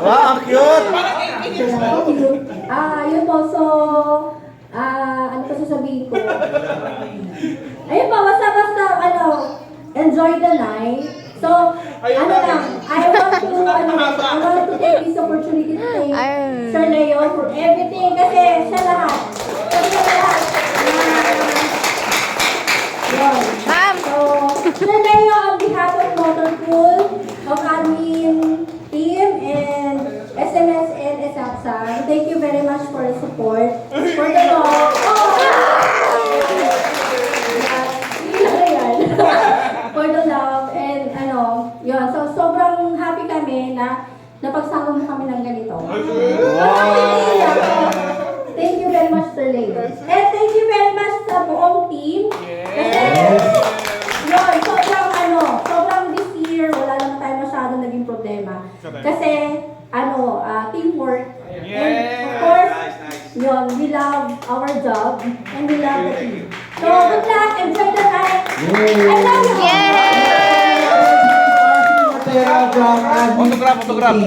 Wow, ang cute! Yun po, so, ano pa sasabihin ko? Ayun po, basta, enjoy the night. So, I want to take this opportunity to thank Sir Leo for everything, kasi siya lahat. So, Sir Leo, on behalf of Motor Pool, of admin team, and SMS and SAPSA, thank you very much for the support, for the love. For the love, and yun. So, sobrang happy kami na napagsama mo kami ng ganito. Thank you very much, Sir Leo. And thank you very much sa buong team. Kasi, yun, sobrang this year, wala naman tayo masyadong naging problema. Kasi, teamwork. And of course, yun, we love our job, and we love the team. So, good luck, enjoy the night. I love you! Autograph.